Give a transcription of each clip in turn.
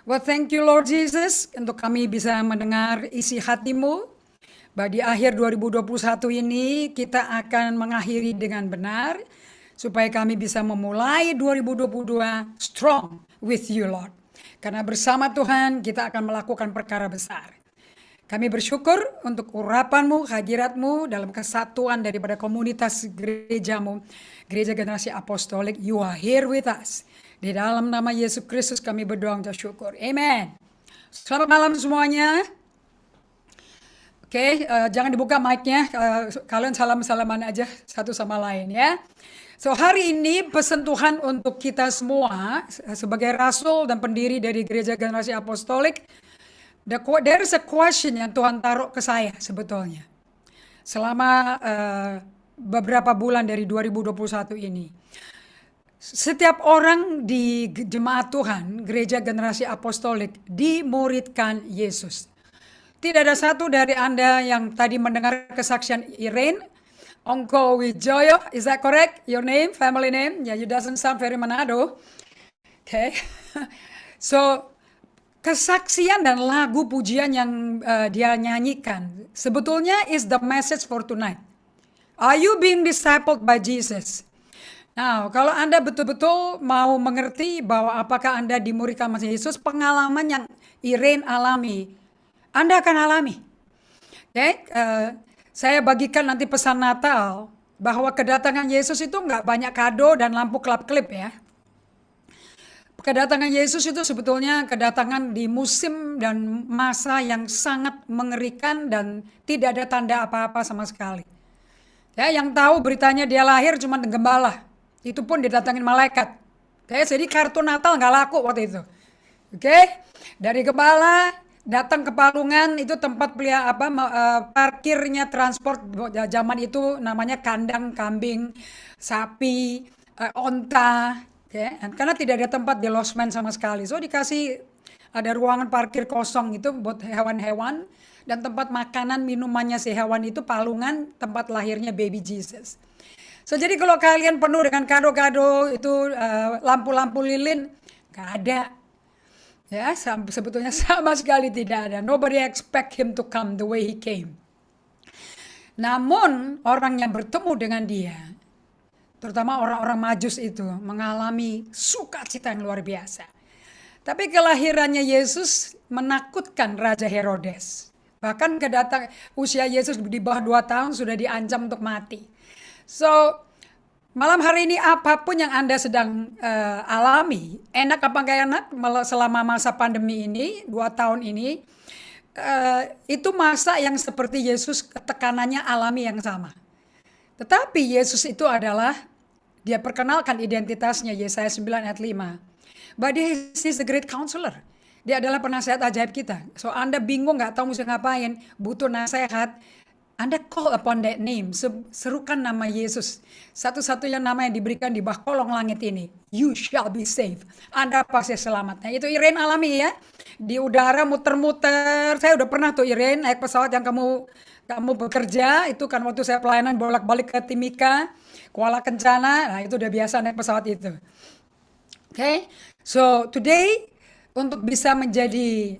Well, thank you Lord Jesus untuk kami bisa mendengar isi hatimu. Bahwa di akhir 2021 ini kita akan mengakhiri dengan benar. Supaya kami bisa memulai 2022 strong with you Lord. Karena bersama Tuhan kita akan melakukan perkara besar. Kami bersyukur untuk urapanmu, hadiratmu dalam kesatuan daripada komunitas gerejamu. Gereja Generasi Apostolik, you are here with us. Di dalam nama Yesus Kristus kami berdoa untuk syukur. Amen. Selamat malam semuanya. Oke, jangan dibuka mic-nya. Kalian salam-salaman aja satu sama lain ya. So hari ini pesan Tuhan untuk kita semua sebagai rasul dan pendiri dari Gereja Generasi Apostolik. There is a question yang Tuhan taruh ke saya sebetulnya. Selama beberapa bulan dari 2021 ini. Setiap orang di jemaat Tuhan, Gereja Generasi Apostolik, dimuridkan Yesus. Tidak ada satu dari Anda yang tadi mendengar kesaksian Irene, Ongko Wijoyo, is that correct? Your name, family name? Yeah, you doesn't sound very Manado. Okay. So, kesaksian dan lagu pujian yang dia nyanyikan sebetulnya is the message for tonight. Are you being discipled by Jesus? Nah, kalau Anda betul-betul mau mengerti bahwa apakah Anda dimuridkan oleh Yesus, pengalaman yang Irene alami, Anda akan alami. Oke, saya bagikan nanti pesan Natal bahwa kedatangan Yesus itu nggak banyak kado dan lampu kelap-kelip ya. Kedatangan Yesus itu sebetulnya kedatangan di musim dan masa yang sangat mengerikan dan tidak ada tanda apa-apa sama sekali. Ya, yang tahu beritanya dia lahir cuma gembala. Itu pun didatangin malaikat. Oke, jadi kartu Natal nggak laku waktu itu. Oke, dari gembala datang ke Palungan itu tempat parkirnya transport zaman itu namanya kandang kambing, sapi, onta. Oke, karena tidak ada tempat di losmen sama sekali. So dikasih ada ruangan parkir kosong itu buat hewan-hewan dan tempat makanan minumannya si hewan itu Palungan tempat lahirnya baby Jesus. So jadi kalau kalian penuh dengan kado-kado itu lampu-lampu lilin nggak ada. Ya, sebetulnya sama sekali tidak ada. Nobody expect him to come the way he came. Namun orang yang bertemu dengan dia, terutama orang-orang Majus itu, mengalami sukacita yang luar biasa. Tapi kelahirannya Yesus menakutkan Raja Herodes. Bahkan usia Yesus di bawah 2 tahun sudah diancam untuk mati. So, malam hari ini apapun yang Anda sedang alami, enak apa enggak enak selama masa pandemi ini, 2 tahun ini, itu masa yang seperti Yesus tekanannya alami yang sama. Tetapi Yesus itu adalah, dia perkenalkan identitasnya, Yesaya 9 ayat 5. But he is the great counselor. Dia adalah penasehat ajaib kita. So Anda bingung gak tahu mesti ngapain, butuh nasihat, Anda call upon that name, serukan nama Yesus. Satu-satunya nama yang diberikan di bawah kolong langit ini. You shall be saved. Anda pasti selamat. Nah itu Irene alami ya. Di udara muter-muter. Saya udah pernah tuh Irene naik pesawat yang kamu bekerja. Itu kan waktu saya pelayanan bolak-balik ke Timika, Kuala Kencana. Nah itu udah biasa naik pesawat itu. Okay. So today untuk bisa menjadi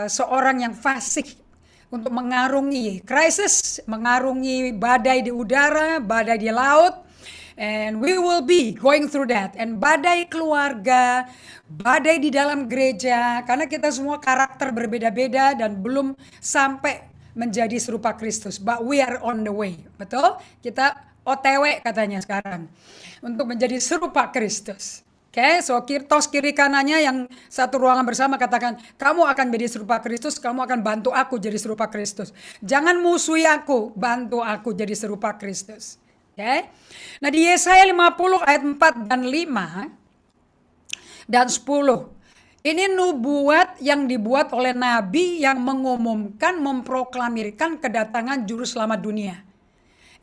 seorang yang fasih untuk mengarungi krisis, mengarungi badai di udara, badai di laut, and we will be going through that. And badai keluarga, badai di dalam gereja, karena kita semua karakter berbeda-beda dan belum sampai menjadi serupa Kristus. But we are on the way, betul? Kita OTW katanya sekarang untuk menjadi serupa Kristus. Oke, so tos kiri kanannya yang satu ruangan bersama katakan, kamu akan menjadi serupa Kristus, kamu akan bantu aku jadi serupa Kristus. Jangan musuhi aku, bantu aku jadi serupa Kristus. Oke. Nah di Yesaya 50 ayat 4 dan 5 dan 10. Ini nubuat yang dibuat oleh nabi yang mengumumkan, memproklamirkan kedatangan juru selamat dunia.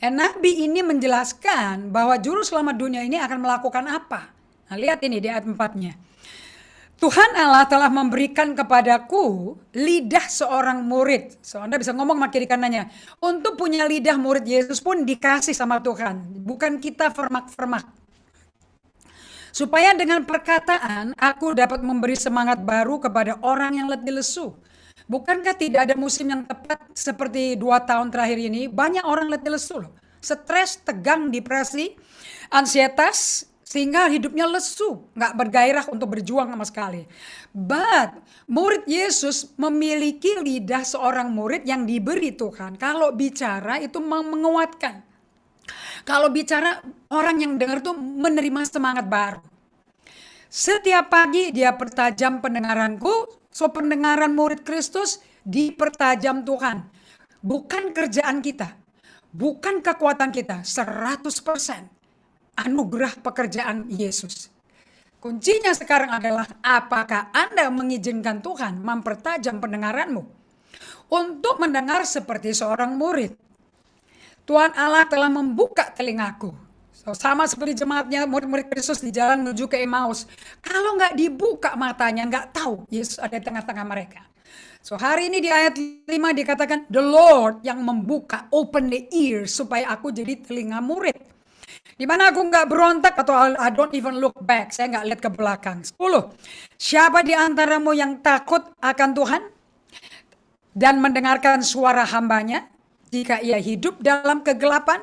Nabi ini menjelaskan bahwa juru selamat dunia ini akan melakukan apa? Nah, lihat ini di ayat 4-nya. Tuhan Allah telah memberikan kepadaku lidah seorang murid. So Anda bisa ngomong sama kiri kanannya. Untuk punya lidah murid Yesus pun dikasih sama Tuhan. Bukan kita fermak-fermak. Supaya dengan perkataan aku dapat memberi semangat baru kepada orang yang letih lesu. Bukankah tidak ada musim yang tepat seperti 2 tahun terakhir ini? Banyak orang letih lesu loh. Stres, tegang, depresi, ansietas, sehingga hidupnya lesu, nggak bergairah untuk berjuang sama sekali. But murid Yesus memiliki lidah seorang murid yang diberi Tuhan. Kalau bicara itu menguatkan. Kalau bicara orang yang dengar tuh menerima semangat baru. Setiap pagi dia pertajam pendengaranku. So pendengaran murid Kristus dipertajam Tuhan. Bukan kerjaan kita. Bukan kekuatan kita. 100% anugerah pekerjaan Yesus. Kuncinya sekarang adalah apakah Anda mengizinkan Tuhan mempertajam pendengaranmu untuk mendengar seperti seorang murid. Tuhan Allah telah membuka telingaku. So, sama seperti jemaatnya murid-murid Kristus di jalan menuju ke Emmaus. Kalau nggak dibuka matanya, nggak tahu Yesus ada di tengah-tengah mereka. So hari ini di ayat 5 dikatakan, the Lord yang membuka, open the ears, supaya aku jadi telinga murid. Di mana aku nggak berontak atau I don't even look back. Saya nggak lihat ke belakang. 10. Siapa di antaramu yang takut akan Tuhan dan mendengarkan suara hambanya jika ia hidup dalam kegelapan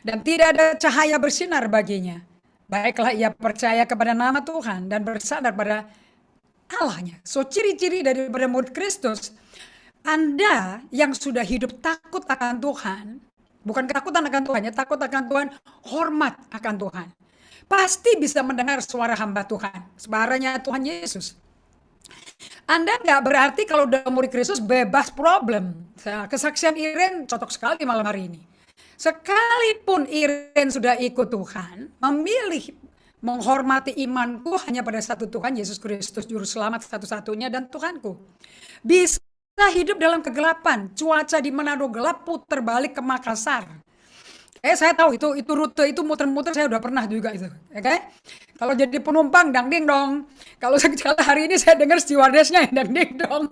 dan tidak ada cahaya bersinar baginya? Baiklah ia percaya kepada nama Tuhan dan bersandar pada Allahnya. So ciri-ciri daripada murid Kristus, Anda yang sudah hidup takut akan Tuhan, bukan ketakutan akan Tuhan, ya takut akan Tuhan, hormat akan Tuhan. Pasti bisa mendengar suara hamba Tuhan, suaranya Tuhan Yesus. Anda nggak berarti kalau udah murid Kristus bebas problem. Kesaksian Iren cocok sekali malam hari ini. Sekalipun Iren sudah ikut Tuhan, memilih menghormati imanku hanya pada satu Tuhan, Yesus Kristus Juru Selamat satu-satunya dan Tuhanku. Bisa hidup dalam kegelapan, cuaca di Manado gelap, puter balik ke Makassar. Saya tahu itu rute itu muter-muter saya udah pernah juga itu, oke? Kalau jadi penumpang dangding dong. Kalau hari ini saya dengar stewardessnya yang dangding dong.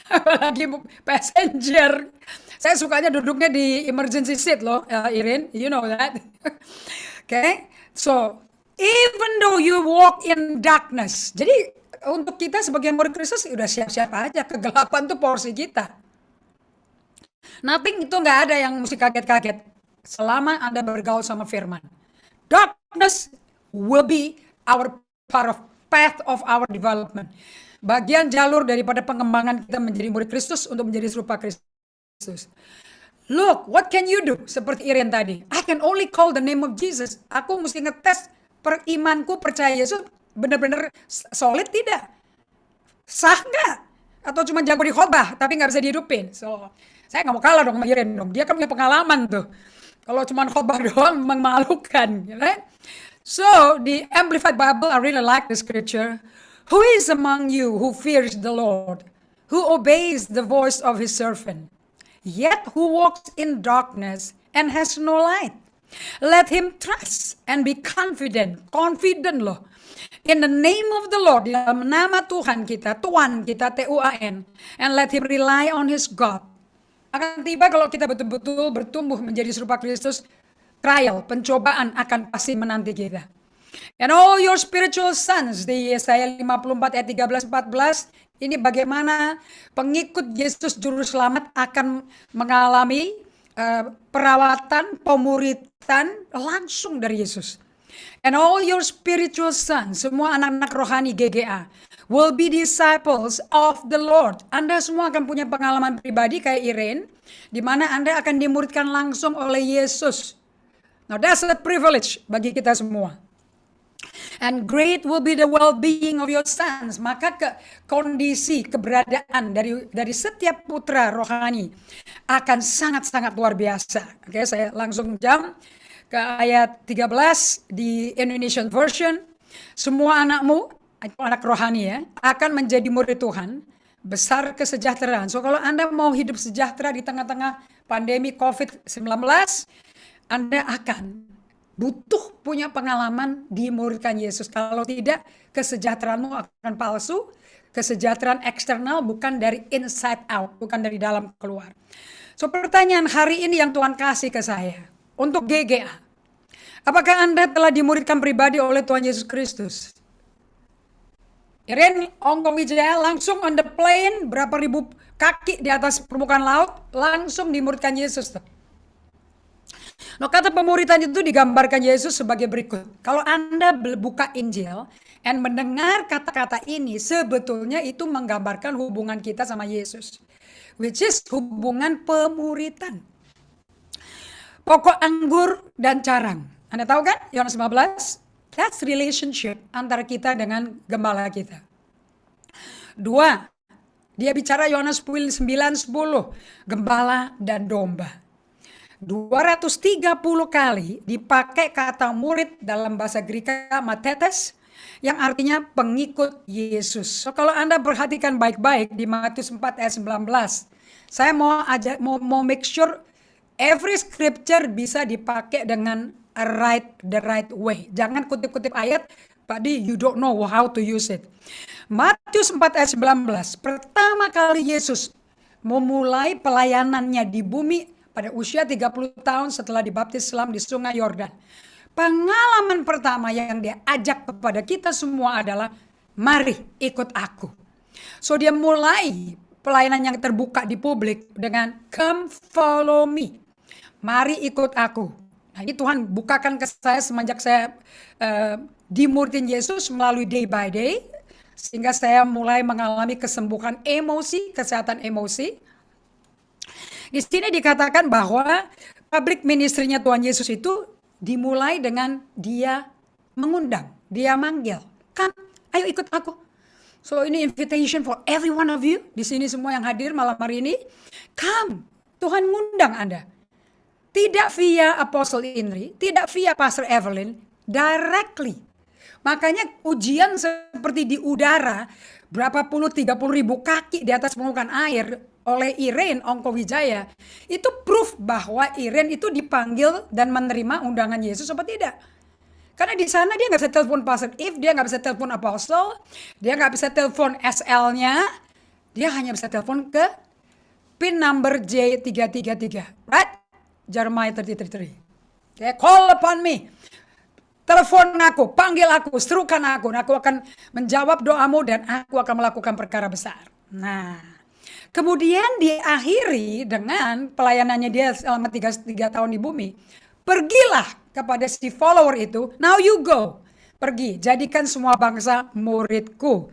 Apalagi passenger. Saya sukanya duduknya di emergency seat loh, Irin, you know that. Okay? So, even though you walk in darkness. Jadi untuk kita sebagai murid Kristus udah siap-siap aja, kegelapan tuh porsi kita. Nothing itu nggak ada yang mesti kaget-kaget. Selama Anda bergaul sama firman. Darkness will be our path of our development. Bagian jalur daripada pengembangan kita menjadi murid Kristus untuk menjadi serupa Kristus. Look, what can you do? Seperti Iren tadi. I can only call the name of Jesus. Aku mesti ngetes perimanku percaya Yesus benar-benar solid tidak? Sah nggak? Atau cuma jago di khotbah tapi nggak bisa dihidupin? So, saya nggak mau kalah dong sama Iren dong. Dia kan punya pengalaman tuh. Kalau cuma khotbah doang memalukan, right? So, the Amplified Bible, I really like the scripture. Who is among you who fears the Lord, who obeys the voice of his servant, yet who walks in darkness and has no light? Let him trust and be confident loh. In the name of the Lord, dalam nama Tuhan kita, Tuhan kita, Tuan, and let him rely on his God. Akan tiba kalau kita betul-betul bertumbuh menjadi serupa Kristus, trial, pencobaan akan pasti menanti kita. And all your spiritual sons, di Yesaya 54 ayat 13-14, ini bagaimana pengikut Yesus Juru Selamat akan mengalami perawatan, pemuritan langsung dari Yesus. And all your spiritual sons, semua anak-anak rohani GGA, will be disciples of the Lord. Anda semua akan punya pengalaman pribadi kayak Iren, di mana Anda akan dimuridkan langsung oleh Yesus. Now that's a privilege bagi kita semua. And great will be the well-being of your sons. Maka kondisi, keberadaan dari setiap putra rohani akan sangat-sangat luar biasa. Oke, saya langsung jump ke ayat 13 di Indonesian version. Semua anakmu, anak rohani ya, akan menjadi murid Tuhan, besar kesejahteraan. So kalau Anda mau hidup sejahtera di tengah-tengah pandemi COVID-19, Anda akan butuh punya pengalaman dimuridkan Yesus. Kalau tidak, kesejahteraanmu akan palsu. Kesejahteraan eksternal bukan dari inside out, bukan dari dalam keluar. So pertanyaan hari ini yang Tuhan kasih ke saya, untuk GGA, Apakah Anda telah dimuridkan pribadi oleh Tuhan Yesus Kristus? Iren Ongko Wijaya langsung on the plane, berapa ribu kaki di atas permukaan laut, langsung dimuridkan Yesus. Nah, kata pemuridan itu digambarkan Yesus sebagai berikut. Kalau Anda buka Injil dan mendengar kata-kata ini, sebetulnya itu menggambarkan hubungan kita sama Yesus, which is hubungan pemuridan. Pokok anggur dan carang. Anda tahu kan? Yohanes 15. That's relationship antara kita dengan gembala kita. 2. Dia bicara Yohanes 9:10. Gembala dan domba. 230 kali dipakai kata murid dalam bahasa Greka matetes, yang artinya pengikut Yesus. So, kalau Anda perhatikan baik-baik di Matius 4 ayat 19, saya mau make sure every scripture bisa dipakai dengan the right way. Jangan kutip-kutip ayat, Padi, you don't know how to use it. Matius 4 ayat 19, pertama kali Yesus memulai pelayanannya di bumi pada usia 30 tahun setelah dibaptis Islam di Sungai Yordan. Pengalaman pertama yang dia ajak kepada kita semua adalah, mari ikut aku. So dia mulai pelayanan yang terbuka di publik dengan come follow me. Mari ikut aku. Nah, ini Tuhan bukakan ke saya semenjak saya dimuridin Yesus melalui day by day. Sehingga saya mulai mengalami kesembuhan emosi, kesehatan emosi. Di sini dikatakan bahwa public ministry-nya Tuhan Yesus itu dimulai dengan dia mengundang, dia manggil. Come, ayo ikut aku. So ini invitation for every one of you. Di sini semua yang hadir malam hari ini. Come, Tuhan ngundang Anda. Tidak via Apostle Indri, tidak via Pastor Evelyn, directly. Makanya ujian seperti di udara, berapa puluh 30 ribu kaki di atas permukaan air oleh Iren Ongko Wijaya, itu proof bahwa Iren itu dipanggil dan menerima undangan Yesus apa tidak. Karena di sana dia nggak bisa telepon Pastor If, dia nggak bisa telepon Apostle, dia nggak bisa telepon SL-nya, dia hanya bisa telepon ke pin number J333, right? Jeremiah 33. Okay, call upon me. Telepon aku, panggil aku, serukan aku. Aku akan menjawab doamu dan aku akan melakukan perkara besar. Nah, kemudian diakhiri dengan pelayanannya dia selama 3 tahun di bumi. Pergilah kepada si follower itu, now you go. Pergi, jadikan semua bangsa muridku.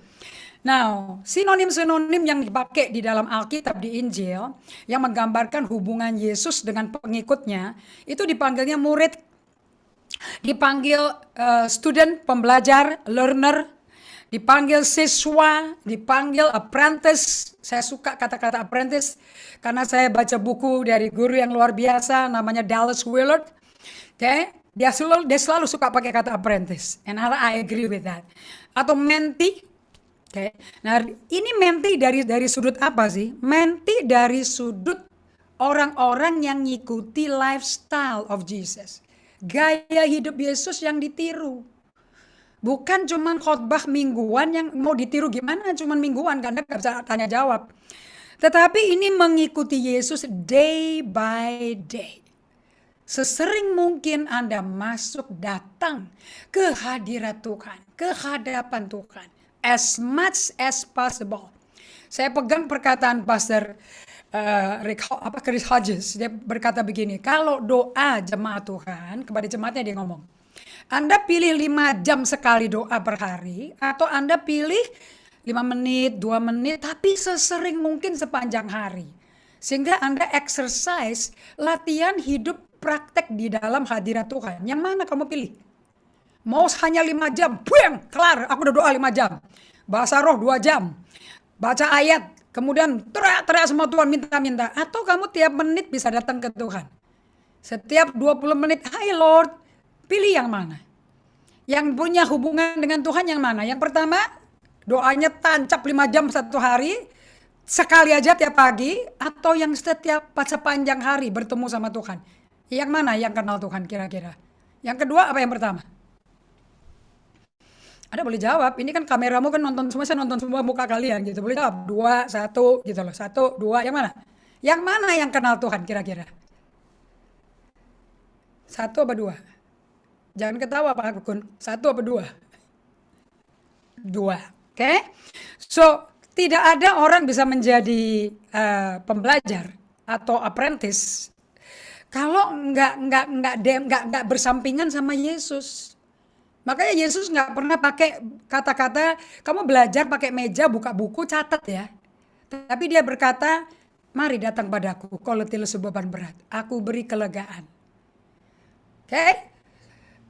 Now, sinonim-sinonim yang dipakai di dalam Alkitab di Injil yang menggambarkan hubungan Yesus dengan pengikutnya, itu dipanggilnya murid, dipanggil student, pembelajar, learner, dipanggil siswa, dipanggil apprentice. Saya suka kata-kata apprentice karena saya baca buku dari guru yang luar biasa namanya Dallas Willard. Okay? Dia selalu suka pakai kata apprentice, and I agree with that. Atau mentee. Okay. Nah, ini mentee dari sudut apa sih? Mentee dari sudut orang-orang yang ngikuti lifestyle of Jesus. Gaya hidup Yesus yang ditiru. Bukan cuma khotbah mingguan yang mau ditiru gimana, cuma mingguan karena gak bisa tanya jawab. Tetapi ini mengikuti Yesus day by day. Sesering mungkin Anda datang ke hadirat Tuhan, ke hadapan Tuhan. As much as possible. Saya pegang perkataan Pastor Chris Hodges. Dia berkata begini, kalau doa jemaat Tuhan, kepada jemaatnya dia ngomong, Anda pilih 5 jam sekali doa per hari, atau Anda pilih 5 menit, 2 menit, tapi sesering mungkin sepanjang hari. Sehingga Anda exercise, latihan hidup praktek di dalam hadirat Tuhan. Yang mana kamu pilih? Mau hanya 5 jam, buang, kelar, aku udah doa 5 jam. Bahasa roh 2 jam. Baca ayat, kemudian teriak-teriak sama Tuhan, minta-minta. Atau kamu tiap menit bisa datang ke Tuhan. Setiap 20 menit, hai Lord, pilih yang mana? Yang punya hubungan dengan Tuhan yang mana? Yang pertama, doanya tancap 5 jam satu hari, sekali aja tiap pagi, atau yang setiap sepanjang hari bertemu sama Tuhan. Yang mana yang kenal Tuhan kira-kira? Yang kedua apa yang pertama? Ada boleh jawab, ini kan kameramu kan nonton semua, saya nonton semua muka kalian gitu. Boleh jawab, 2, 1 gitu loh. 1, 2, yang mana? Yang mana yang kenal Tuhan kira-kira? 1 apa 2? Jangan ketawa Pak Agun. 1 apa 2? 2. Oke. So, tidak ada orang bisa menjadi pembelajar atau apprentice kalau nggak bersampingan sama Yesus. Makanya Yesus nggak pernah pakai kata-kata kamu belajar pakai meja buka buku catat ya. Tapi dia berkata, mari datang padaku kau letih lesu beban berat, aku beri kelegaan. Oke?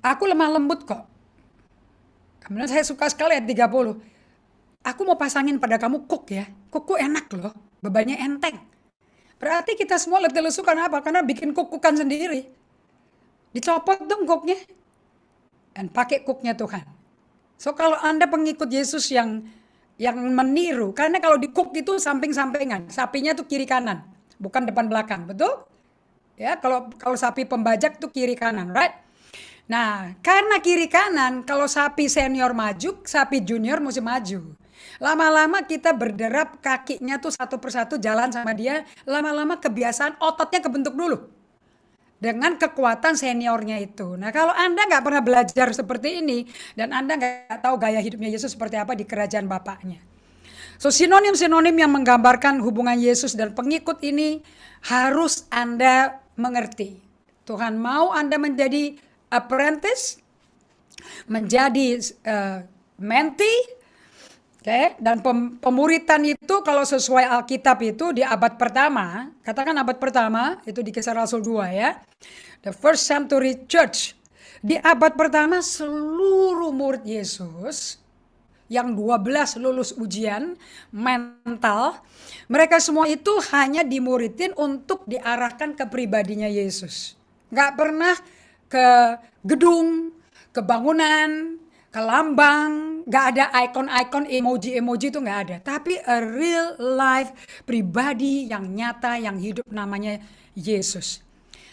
Aku lemah lembut kok. Kemudian saya suka sekali ayat 30. Aku mau pasangin pada kamu kuk ya. Kuku enak loh, bebannya enteng. Berarti kita semua letih lesu karena apa? Karena bikin kukukan sendiri. Dicopot dong kuknya. Dan pakai kuknya Tuhan. So kalau Anda pengikut Yesus yang meniru, karena kalau di kuk itu samping-sampingan, sapinya tuh kiri kanan, bukan depan belakang, betul? Ya, kalau sapi pembajak tuh kiri kanan, right? Nah, karena kiri kanan, kalau sapi senior maju, sapi junior mesti maju. Lama-lama kita berderap kakinya tuh satu persatu jalan sama dia, lama-lama kebiasaan ototnya kebentuk dulu. Dengan kekuatan seniornya itu. Nah kalau Anda nggak pernah belajar seperti ini, dan Anda nggak tahu gaya hidupnya Yesus seperti apa di kerajaan Bapaknya. So sinonim-sinonim yang menggambarkan hubungan Yesus dan pengikut ini harus Anda mengerti. Tuhan mau Anda menjadi apprentice, menjadi mentee, oke, dan pemuritan itu kalau sesuai Alkitab itu di abad pertama, katakan abad pertama, itu di Kisah Rasul 2 ya. The first century church. Di abad pertama seluruh murid Yesus yang 12 lulus ujian mental, mereka semua itu hanya dimuridin untuk diarahkan ke pribadinya Yesus. Nggak pernah ke gedung, ke bangunan, ke lambang, nggak ada icon-icon emoji-emoji itu nggak ada. Tapi a real life pribadi yang nyata, yang hidup namanya Yesus.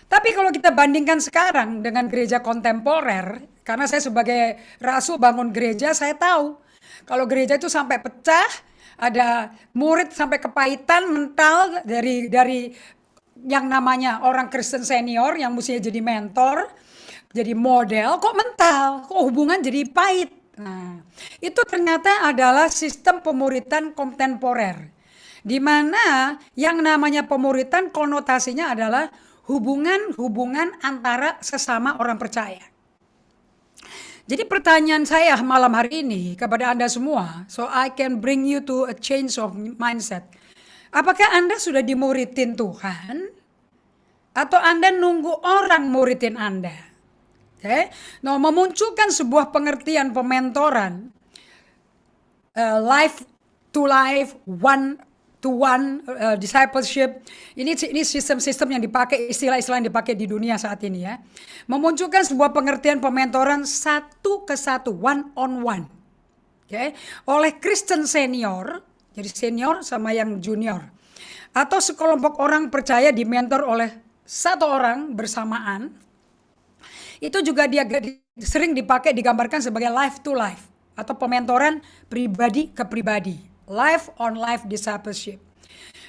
Tapi kalau kita bandingkan sekarang dengan gereja kontemporer, karena saya sebagai rasul bangun gereja, saya tahu kalau gereja itu sampai pecah, ada murid sampai kepahitan mental dari yang namanya orang Kristen senior yang mestinya jadi mentor, jadi model, kok mental, kok hubungan jadi pahit. Nah, itu ternyata adalah sistem pemuritan kontemporer. Di mana yang namanya pemuritan konotasinya adalah hubungan antara sesama orang percaya. Jadi pertanyaan saya malam hari ini kepada Anda semua, so I can bring you to a change of mindset. Apakah Anda sudah dimuridin Tuhan? Atau Anda nunggu orang muridin Anda? Okay. Nah, memunculkan sebuah pengertian pementoran, life to life, one to one discipleship. Ini sistem-sistem yang dipakai, istilah-istilah yang dipakai di dunia saat ini ya. Memunculkan sebuah pengertian pementoran satu ke satu, one on one. Okay. Oleh Kristen senior, jadi senior sama yang junior. Atau sekelompok orang percaya dimentor oleh satu orang bersamaan. Itu juga dia sering dipakai, digambarkan sebagai life to life atau pementoran pribadi ke pribadi, life on life discipleship,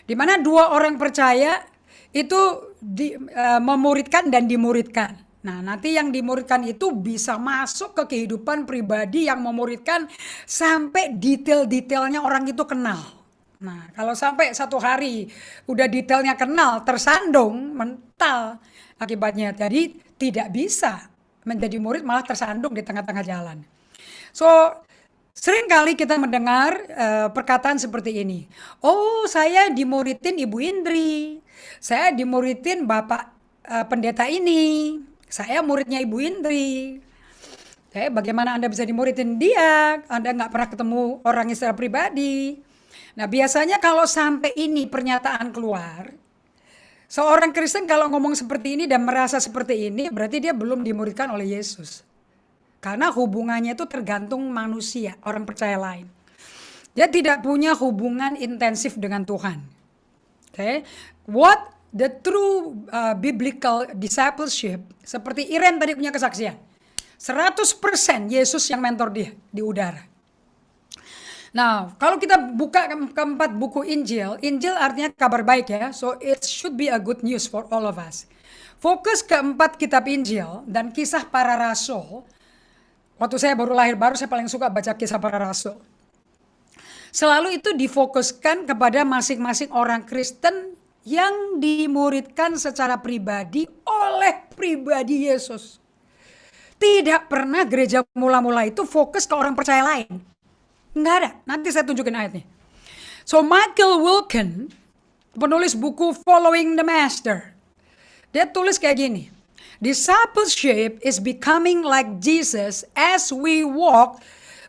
di mana dua orang percaya itu memuridkan dan dimuridkan. Nah, nanti yang dimuridkan itu bisa masuk ke kehidupan pribadi yang memuridkan sampai detail-detailnya orang itu kenal. Nah, kalau sampai satu hari udah detailnya kenal, tersandung mental akibatnya, jadi tidak bisa menjadi murid, malah tersandung di tengah-tengah jalan. So, seringkali kita mendengar perkataan seperti ini. Oh, saya dimuridin Ibu Indri, saya dimuridin Bapak pendeta ini, saya muridnya Ibu Indri. Okay, bagaimana Anda bisa dimuridin dia? Anda nggak pernah ketemu orangnya secara pribadi. Nah, biasanya kalau sampai ini pernyataan keluar, seorang Kristen kalau ngomong seperti ini dan merasa seperti ini, berarti dia belum dimuridkan oleh Yesus. Karena hubungannya itu tergantung manusia, orang percaya lain. Dia tidak punya hubungan intensif dengan Tuhan. Okay? What the true biblical discipleship, seperti Iren tadi punya kesaksian. 100% Yesus yang mentor dia di udara. Nah, kalau kita buka keempat buku Injil, Injil artinya kabar baik ya. So it should be a good news for all of us. Fokus keempat kitab Injil dan kisah para rasul. Waktu saya baru lahir baru, saya paling suka baca kisah para rasul. Selalu itu difokuskan kepada masing-masing orang Kristen yang dimuridkan secara pribadi oleh pribadi Yesus. Tidak pernah gereja mula-mula itu fokus ke orang percaya lain. Nggak ada. Nanti saya tunjukin ayatnya. So Michael Wilken, penulis buku Following the Master, dia tulis kayak gini. Discipleship is becoming like Jesus as we walk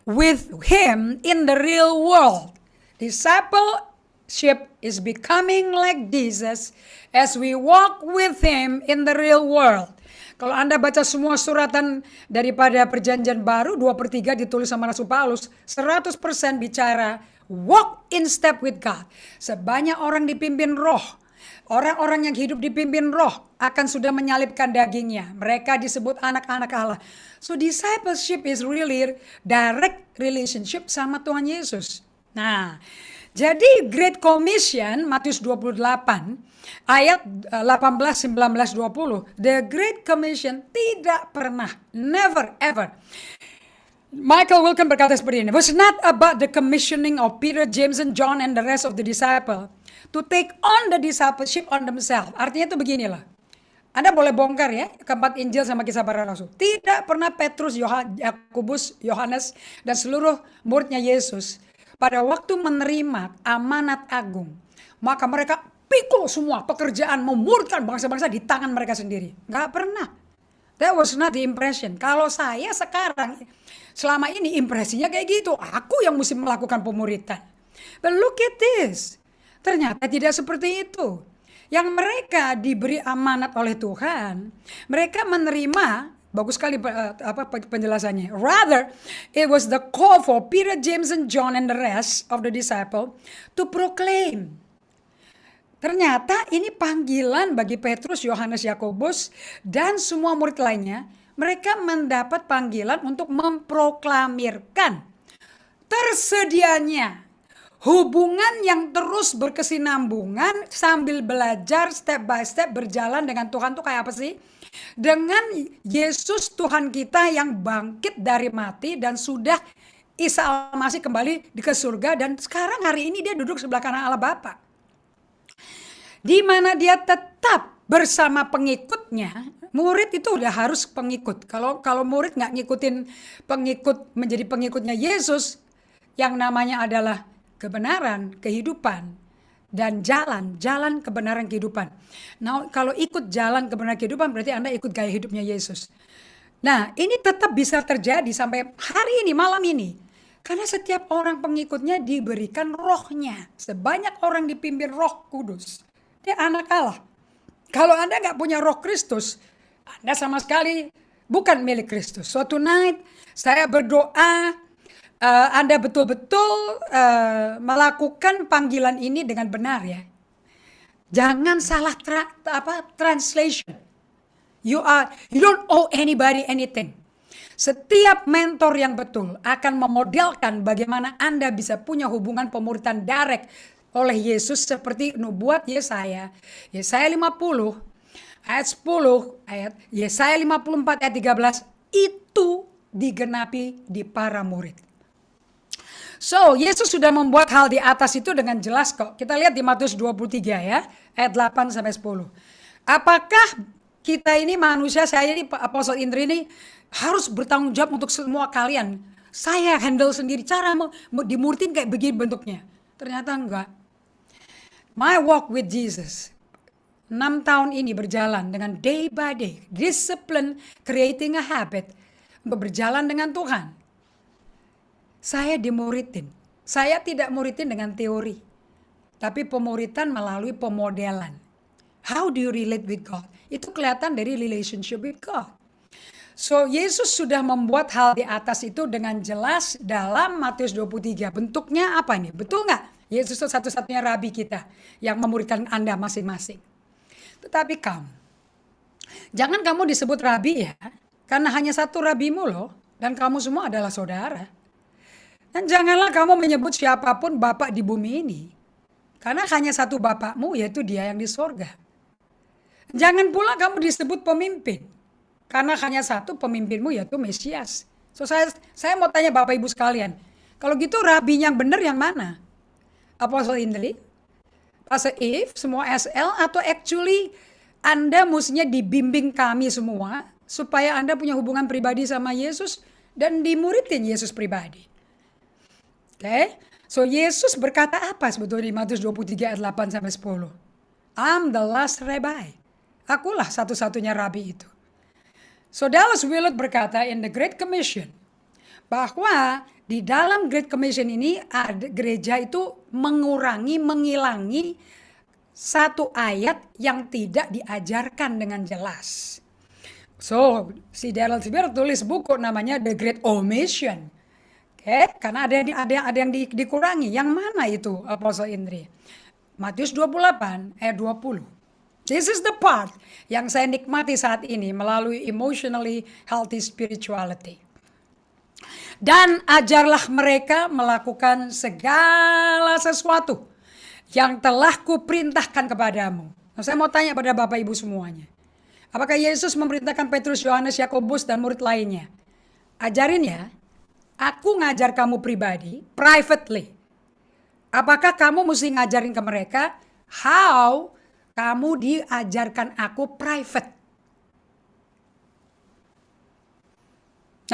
with him in the real world. Discipleship is becoming like Jesus as we walk with him in the real world. Kalau Anda baca semua suratan daripada perjanjian baru, 2/3 ditulis sama Rasul Paulus, 100% bicara walk in step with God. Sebanyak orang dipimpin roh, orang-orang yang hidup dipimpin roh akan sudah menyalibkan dagingnya. Mereka disebut anak-anak Allah. So discipleship is really direct relationship sama Tuhan Yesus. Nah, jadi Great Commission Matius 28 ayat 18, 19, 20. The Great Commission tidak pernah, never ever. Michael Wilken berkata seperti ini. Was not about the commissioning of Peter, James, and John and the rest of the disciple to take on the discipleship on themselves. Artinya itu beginilah. Anda boleh bongkar ya keempat Injil sama kisah para rasul. Tidak pernah Petrus, Yakobus, Yohanes, dan seluruh muridnya Yesus pada waktu menerima amanat agung, maka mereka pikul semua pekerjaan memuridkan bangsa-bangsa di tangan mereka sendiri. Nggak pernah. That was not the impression. Kalau saya sekarang, selama ini impresinya kayak gitu. Aku yang mesti melakukan pemuridan. But look at this. Ternyata tidak seperti itu. Yang mereka diberi amanat oleh Tuhan, mereka menerima. Bagus sekali penjelasannya. Rather, it was the call for Peter, James, and John and the rest of the disciple to proclaim. Ternyata ini panggilan bagi Petrus, Yohanes, Yakobus, dan semua murid lainnya. Mereka mendapat panggilan untuk memproklamirkan tersedianya hubungan yang terus berkesinambungan sambil belajar step by step berjalan dengan Tuhan tuh kayak apa sih? Dengan Yesus Tuhan kita yang bangkit dari mati dan sudah Isa Al-Masih kembali ke surga dan sekarang hari ini dia duduk sebelah kanan Allah Bapa. Di mana dia tetap bersama pengikutnya. Murid itu udah harus pengikut. Kalau murid nggak ngikutin pengikut menjadi pengikutnya Yesus, yang namanya adalah kebenaran, kehidupan, dan jalan kebenaran kehidupan. Nah, kalau ikut jalan kebenaran kehidupan berarti Anda ikut gaya hidupnya Yesus. Nah, ini tetap bisa terjadi sampai hari ini, malam ini. Karena setiap orang pengikutnya diberikan rohnya. Sebanyak orang dipimpin Roh Kudus. Dia anak Allah. Kalau Anda nggak punya Roh Kristus, Anda sama sekali bukan milik Kristus. So tonight saya berdoa Anda betul-betul melakukan panggilan ini dengan benar ya. Jangan salah translation. You don't owe anybody anything. Setiap mentor yang betul akan memodelkan bagaimana Anda bisa punya hubungan pemuridan direct oleh Yesus seperti nubuat Yesaya 50 ayat 10, Yesaya 54 ayat 13 itu digenapi di para murid. So, Yesus sudah membuat hal di atas itu dengan jelas kok. Kita lihat di Matius 23 ya, ayat 8 sampai 10. Apakah kita ini manusia, saya ini Apostle Indri ini harus bertanggung jawab untuk semua kalian? Saya handle sendiri cara dimuridin kayak begini bentuknya. Ternyata enggak. My walk with Jesus 6 tahun ini berjalan dengan day by day, discipline, creating a habit untuk berjalan dengan Tuhan. Saya dimuridin. Saya tidak muridin dengan teori, tapi pemuridan melalui pemodelan. How do you relate with God? Itu kelihatan dari relationship with God. So Yesus sudah membuat hal di atas itu dengan jelas dalam Matius 23. Bentuknya apa ini? Betul nggak? Yesus itu satu-satunya rabi kita yang memuridkan Anda masing-masing. Tetapi jangan kamu disebut rabi ya, karena hanya satu rabimu loh, dan kamu semua adalah saudara. Dan janganlah kamu menyebut siapapun Bapak di bumi ini, karena hanya satu Bapakmu yaitu Dia yang di sorga. Jangan pula kamu disebut pemimpin. Karena hanya satu pemimpinmu yaitu Mesias. So saya mau tanya Bapak Ibu sekalian. Kalau gitu rabi yang benar yang mana? Apostle Indri? Pastor If? Semua SL? Atau actually Anda mestinya dibimbing kami semua supaya Anda punya hubungan pribadi sama Yesus dan dimuridin Yesus pribadi. Oke? So Yesus berkata apa sebetulnya di Matius 23 ayat 8 sampai 10? I'm the last rabbi. Akulah satu-satunya rabi itu. So Dallas Willard berkata in the Great Commission bahwa di dalam Great Commission ini gereja itu menghilangi satu ayat yang tidak diajarkan dengan jelas. So si Dallas Willard tulis buku namanya The Great Omission. Karena ada yang dikurangi. Yang mana itu Apostle Indri? Matius 28 ayat 20. This is the part yang saya nikmati saat ini melalui emotionally healthy spirituality. Dan ajarlah mereka melakukan segala sesuatu yang telah kuperintahkan kepadamu. Nah, saya mau tanya pada Bapak Ibu semuanya. Apakah Yesus memerintahkan Petrus, Yohanes, Yakobus, dan murid lainnya? Ajarin ya, aku ngajar kamu pribadi, privately. Apakah kamu mesti ngajarin ke mereka how kamu diajarkan aku private?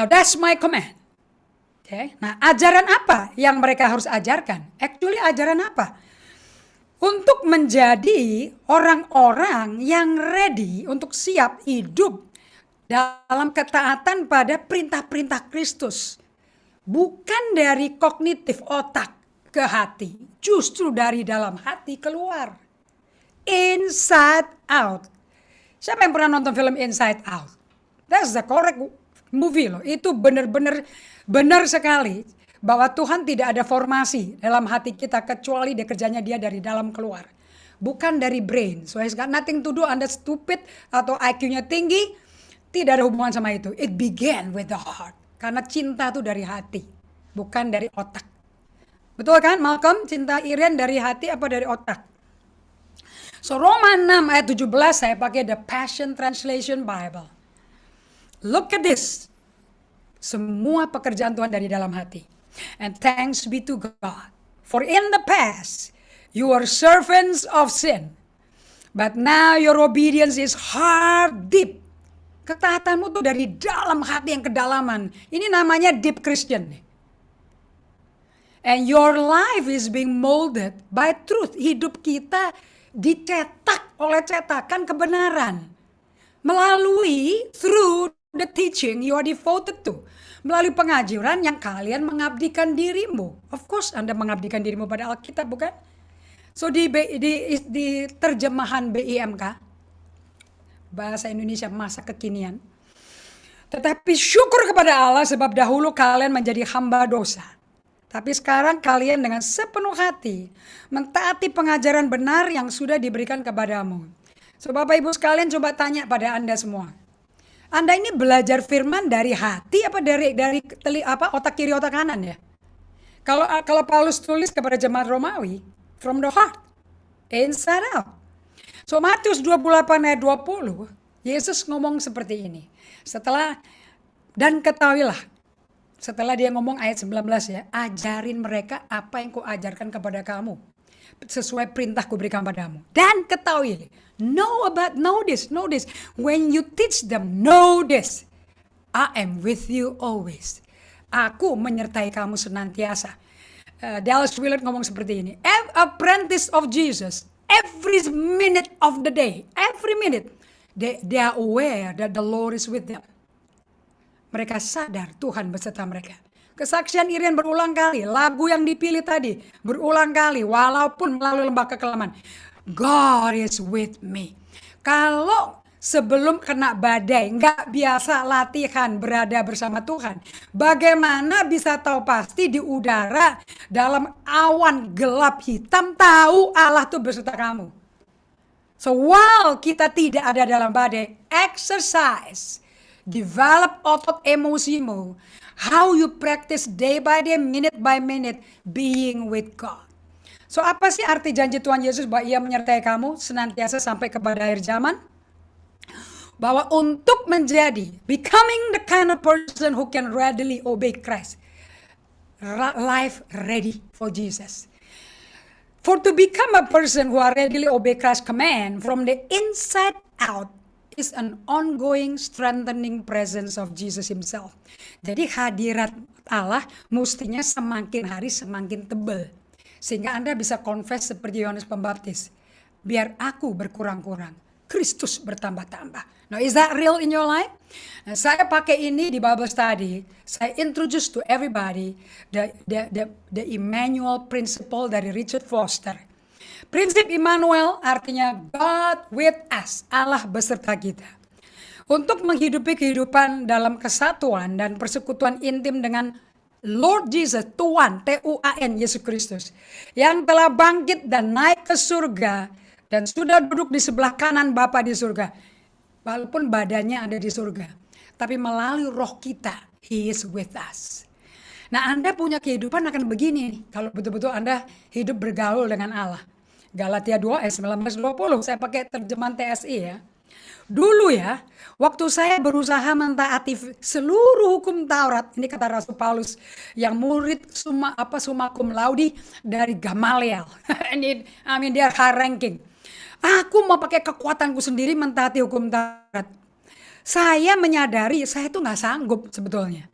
Now that's my command. Okay. Nah, ajaran apa yang mereka harus ajarkan? Actually ajaran apa? Untuk menjadi orang-orang yang ready untuk siap hidup dalam ketaatan pada perintah-perintah Kristus. Bukan dari kognitif otak ke hati, justru dari dalam hati keluar. Inside Out. Siapa yang pernah nonton film Inside Out? That's the correct movie loh. Itu benar sekali bahwa Tuhan tidak ada formasi dalam hati kita kecuali kerjanya dia dari dalam keluar. Bukan dari brain. So it's got nothing to do Anda stupid atau IQ-nya tinggi. Tidak ada hubungan sama itu. It began with the heart. Karena cinta itu dari hati. Bukan dari otak. Betul kan Malcolm? Cinta Irian dari hati apa dari otak? So Roma 6 ayat 17 saya pakai the Passion Translation Bible. Look at this. Semua pekerjaan Tuhan dari dalam hati. And thanks be to God. For in the past, you were servants of sin. But now your obedience is hard deep. Ketaatanmu tuh dari dalam hati yang kedalaman. Ini namanya deep Christian. And your life is being molded by truth. Hidup kita dicetak oleh cetakan kebenaran. Melalui through the teaching you are devoted to. Melalui pengajaran yang kalian mengabdikan dirimu. Of course Anda mengabdikan dirimu pada Alkitab bukan? So di terjemahan BIMK, Bahasa Indonesia Masa Kekinian. Tetapi syukur kepada Allah sebab dahulu kalian menjadi hamba dosa. Tapi sekarang kalian dengan sepenuh hati mentaati pengajaran benar yang sudah diberikan kepadamu. So Bapak Ibu sekalian coba tanya pada Anda semua. Anda ini belajar firman dari hati apa dari otak kiri otak kanan ya? Kalau Paulus tulis kepada jemaat Romawi, from the heart, inside out. So Matius 28 ayat 20, Yesus ngomong seperti ini. Dan ketahuilah. Setelah dia ngomong ayat 19 ya, ajarin mereka apa yang kuajarkan kepada kamu. Sesuai perintah kuberikan padamu. Dan ketahui, know this. When you teach them, know this. I am with you always. Aku menyertai kamu senantiasa. Dallas Willard ngomong seperti ini. Apprentice of Jesus, every minute of the day, every minute, they are aware that the Lord is with them. Mereka sadar Tuhan beserta mereka. Kesaksian Irian berulang kali. Lagu yang dipilih tadi berulang kali. Walaupun melalui lembah kekelaman. God is with me. Kalau sebelum kena badai nggak biasa latihan berada bersama Tuhan. Bagaimana bisa tahu pasti di udara dalam awan gelap hitam tahu Allah tuh beserta kamu. So while kita tidak ada dalam badai, exercise. Develop otot emosimu. How you practice day by day, minute by minute, being with God. So apa sih arti janji Tuhan Yesus bahwa ia menyertai kamu senantiasa sampai kepada akhir zaman? bahwa untuk menjadi becoming the kind of person who can readily obey Christ, life ready for Jesus. For to become a person who are readily obey Christ's command from the inside out is an ongoing strengthening presence of Jesus himself. Jadi hadirat Allah mestinya semakin hari semakin tebal. Sehingga Anda bisa confess seperti Yohanes Pembaptis. Biar aku berkurang-kurang, Kristus bertambah-tambah. Now, is that real in your life? Nah, saya pakai ini di Bible study. Saya introduce to everybody the Emmanuel principle dari Richard Foster. Prinsip Immanuel artinya God with us, Allah beserta kita. Untuk menghidupi kehidupan dalam kesatuan dan persekutuan intim dengan Lord Jesus, Tuhan, T-U-A-N, Yesus Kristus, yang telah bangkit dan naik ke surga, dan sudah duduk di sebelah kanan Bapa di surga. Walaupun badannya ada di surga. Tapi melalui roh kita, He is with us. Nah, Anda punya kehidupan akan begini nih. Kalau betul-betul Anda hidup bergaul dengan Allah. Galatia 2 ayat 19-20. Saya pakai terjemahan TSI ya. Dulu ya, waktu saya berusaha mentaati seluruh hukum Taurat, ini kata Rasul Paulus yang murid summa cum laude dari Gamaliel. Dia high ranking. Aku mau pakai kekuatanku sendiri mentaati hukum Taurat. Saya menyadari saya itu nggak sanggup sebetulnya.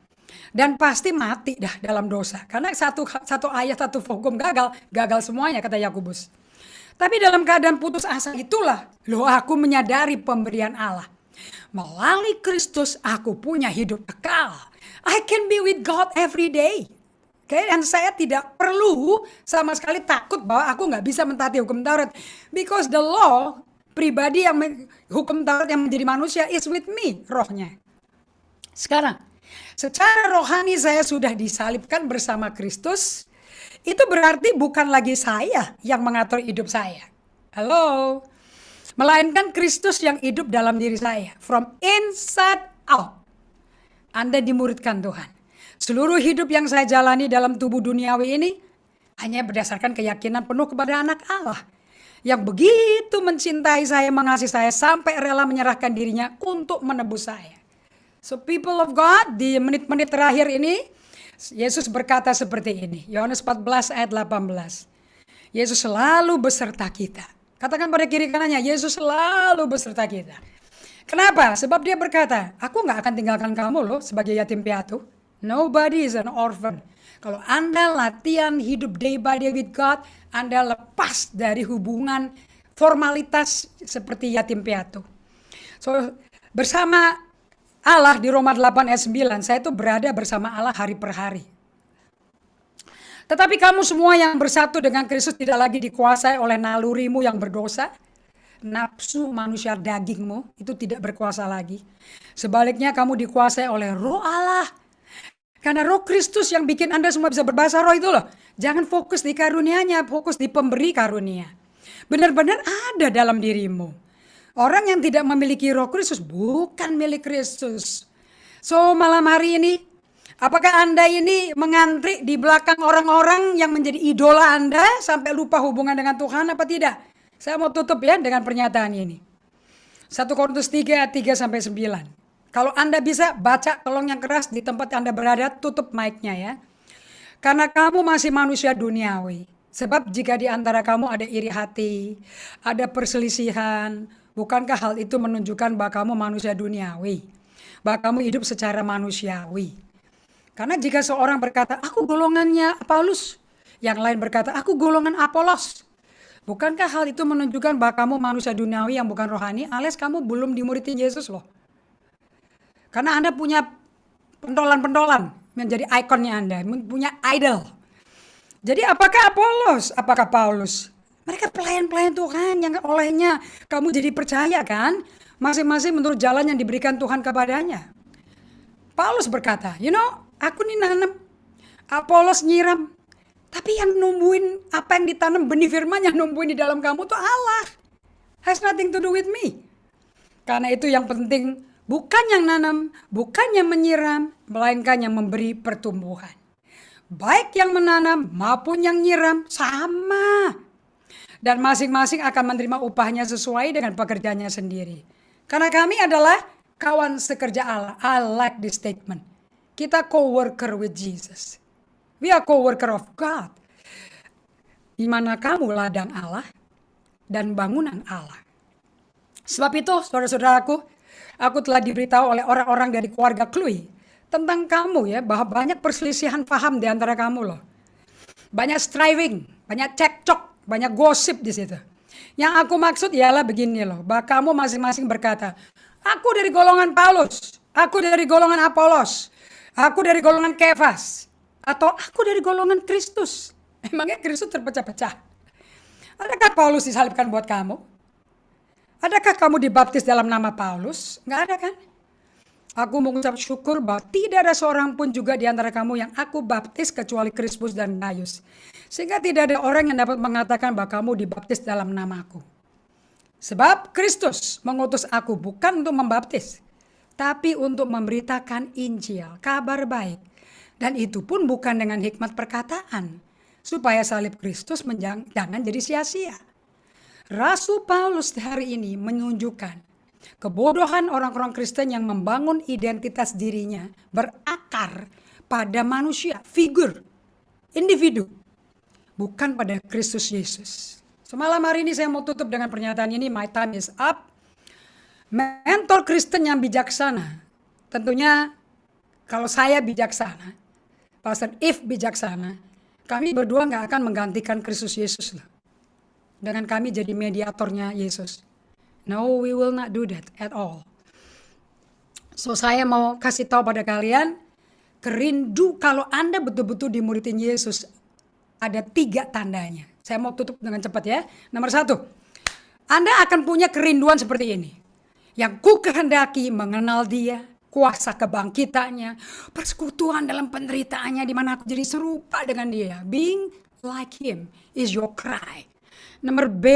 Dan pasti mati dah dalam dosa. Karena satu ayat, satu hukum gagal semuanya kata Yakobus. Tapi dalam keadaan putus asa itulah, aku menyadari pemberian Allah. Melalui Kristus aku punya hidup kekal. I can be with God every day. Dan saya tidak perlu sama sekali takut bahwa aku nggak bisa mentaati hukum Taurat. Because the law, pribadi yang hukum Taurat yang menjadi manusia is with me, rohnya. Sekarang, secara rohani saya sudah disalibkan bersama Kristus. Itu berarti bukan lagi saya yang mengatur hidup saya. Halo? Melainkan Kristus yang hidup dalam diri saya. From inside out. Anda dimuridkan Tuhan. Seluruh hidup yang saya jalani dalam tubuh duniawi ini hanya berdasarkan keyakinan penuh kepada anak Allah. Yang begitu mencintai saya, mengasihi saya sampai rela menyerahkan dirinya untuk menebus saya. So people of God, di menit-menit terakhir ini, Yesus berkata seperti ini. Yohanes 14 ayat 18. Yesus selalu beserta kita. Katakan pada kiri kanannya, Yesus selalu beserta kita. Kenapa? Sebab dia berkata, aku gak akan tinggalkan kamu loh sebagai yatim piatu. Nobody is an orphan. Kalau Anda latihan hidup day by day with God, Anda lepas dari hubungan formalitas seperti yatim piatu. So, bersama Allah di Roma 8 ayat 9, saya itu berada bersama Allah hari per hari. Tetapi kamu semua yang bersatu dengan Kristus tidak lagi dikuasai oleh nalurimu yang berdosa. Nafsu manusia dagingmu itu tidak berkuasa lagi. Sebaliknya kamu dikuasai oleh roh Allah. Karena roh Kristus yang bikin Anda semua bisa berbahasa roh itu loh. Jangan fokus di karunia-Nya, fokus di pemberi karunia. Benar-benar ada dalam dirimu. Orang yang tidak memiliki roh Kristus bukan milik Kristus. So malam hari ini, apakah Anda ini mengantri di belakang orang-orang yang menjadi idola Anda sampai lupa hubungan dengan Tuhan apa tidak? Saya mau tutup ya dengan pernyataan ini. 1 Korintus 3 ayat 3-9. Kalau Anda bisa baca tolong yang keras di tempat Anda berada, tutup mic-nya ya. Karena kamu masih manusia duniawi. Sebab jika di antara kamu ada iri hati, ada perselisihan, bukankah hal itu menunjukkan bahwa kamu manusia duniawi? Bahwa kamu hidup secara manusiawi. Karena jika seorang berkata, aku golongannya Paulus. Yang lain berkata, aku golongan Apolos. Bukankah hal itu menunjukkan bahwa kamu manusia duniawi yang bukan rohani, alias kamu belum dimuridin Yesus loh. Karena Anda punya pentolan-pentolan menjadi ikonnya Anda, punya idol. Jadi apakah Apolos, apakah Paulus? Mereka pelayan-pelayan Tuhan yang olehnya kamu jadi percaya kan? Masing-masing menurut jalan yang diberikan Tuhan kepadanya. Paulus berkata, aku nih nanam, Apolos nyiram. Tapi yang numbuhin apa yang ditanam, benih firman yang numbuhin di dalam kamu tuh Allah. Has nothing to do with me. Karena itu yang penting bukan yang nanam, bukan yang menyiram, melainkan yang memberi pertumbuhan. Baik yang menanam maupun yang nyiram sama. Dan masing-masing akan menerima upahnya sesuai dengan pekerjaannya sendiri. Karena kami adalah kawan sekerja Allah. I like this statement. Kita co-worker with Jesus. We are co-worker of God. Di mana kamu ladang Allah dan bangunan Allah. Sebab itu, saudara-saudaraku, aku telah diberitahu oleh orang-orang dari keluarga Chloe tentang kamu ya, bahwa banyak perselisihan paham di antara kamu loh. Banyak striving, banyak cekcok, banyak gosip di situ. Yang aku maksud ialah begini loh, bahwa kamu masing-masing berkata, aku dari golongan Paulus, aku dari golongan Apolos, aku dari golongan Kefas, atau aku dari golongan Kristus. Emangnya Kristus terpecah-pecah? Adakah Paulus disalibkan buat kamu? Adakah kamu dibaptis dalam nama Paulus? Nggak ada kan? Aku mengucap syukur bahwa tidak ada seorang pun juga di antara kamu yang aku baptis kecuali Krispus dan Gaius. Sehingga tidak ada orang yang dapat mengatakan bahwa kamu dibaptis dalam namaku. Sebab Kristus mengutus aku bukan untuk membaptis, tapi untuk memberitakan Injil, kabar baik. Dan itu pun bukan dengan hikmat perkataan, supaya salib Kristus jangan jadi sia-sia. Rasul Paulus hari ini menunjukkan kebodohan orang-orang Kristen yang membangun identitas dirinya berakar pada manusia, figur, individu, bukan pada Kristus Yesus. Semalam hari ini saya mau tutup dengan pernyataan ini, my time is up. Mentor Kristen yang bijaksana, tentunya kalau saya bijaksana, Pastor If bijaksana, kami berdua nggak akan menggantikan Kristus Yesus loh. Dengan kami jadi mediatornya Yesus. No, we will not do that at all. So saya mau kasih tahu pada kalian, kerindu kalau Anda betul-betul dimuridin Yesus, ada 3 tandanya. Saya mau tutup dengan cepat ya. Nomor 1, Anda akan punya kerinduan seperti ini. Yang ku kehendaki mengenal Dia, kuasa kebangkitannya, persekutuan dalam penderitaannya di mana aku jadi serupa dengan Dia. Being like Him is your cry. Nomor B,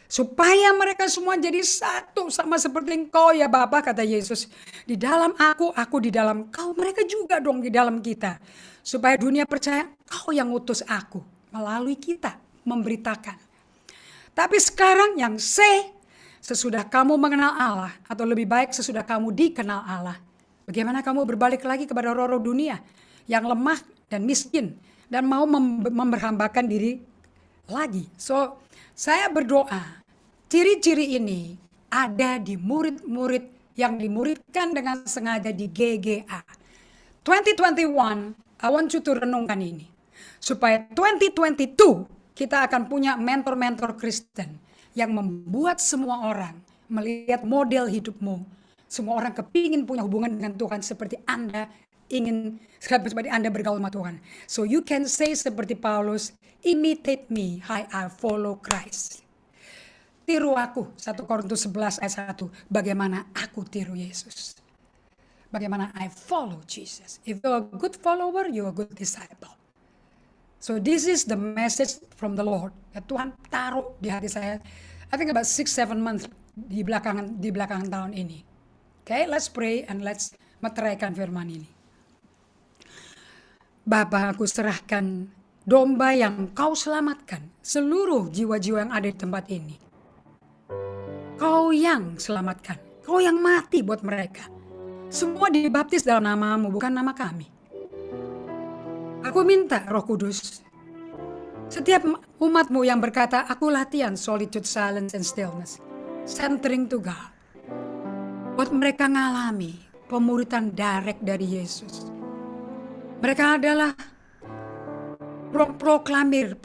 supaya mereka semua jadi satu sama seperti Engkau ya Bapa, kata Yesus. Di dalam aku di dalam Kau, mereka juga dong di dalam kita. Supaya dunia percaya Kau yang utus aku melalui kita memberitakan. Tapi sekarang yang C, sesudah kamu mengenal Allah, atau lebih baik sesudah kamu dikenal Allah, bagaimana kamu berbalik lagi kepada roh-roh dunia yang lemah dan miskin dan mau memberhambakan diri lagi. So, saya berdoa, ciri-ciri ini ada di murid-murid yang dimuridkan dengan sengaja di GGA. 2021, I want you to renungkan ini. Supaya 2022, kita akan punya mentor-mentor Kristen yang membuat semua orang melihat model hidupmu. Semua orang kepingin punya hubungan dengan Tuhan seperti Anda seperti Anda bergaul sama Tuhan. So you can say seperti Paulus, imitate me, I follow Christ. Tiru aku, 1 Korintus 11 ayat 1, bagaimana aku tiru Yesus. Bagaimana I follow Jesus. If you're a good follower, you're a good disciple. So this is the message from the Lord. Ya, Tuhan taruh di hati saya, I think about 6-7 months di belakangan tahun ini. Okay, let's pray and let's meteraikan firman ini. Bapa, aku serahkan domba yang Kau selamatkan, seluruh jiwa-jiwa yang ada di tempat ini. Kau yang selamatkan, Kau yang mati buat mereka. Semua dibaptis dalam nama-Mu, bukan nama kami. Aku minta Roh Kudus, setiap umat-Mu yang berkata, aku latihan solitude, silence, and stillness, centering to God, buat mereka ngalami pemuridan direct dari Yesus. Mereka adalah proklamir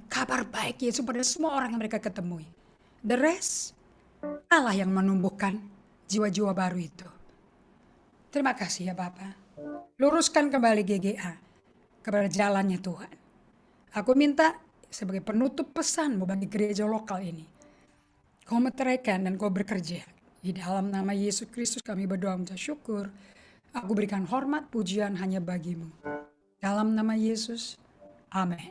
kabar baik Yesus pada semua orang yang mereka ketemui. The rest, Allah yang menumbuhkan jiwa-jiwa baru itu. Terima kasih ya Bapak. Luruskan kembali GGA kepada jalannya Tuhan. Aku minta sebagai penutup pesan-Mu bagi gereja lokal ini, Kau meteraikan dan Kau bekerja. Di dalam nama Yesus Kristus kami berdoa mengucap syukur. Aku berikan hormat pujian hanya bagi-Mu. Dalam nama Yesus, amin.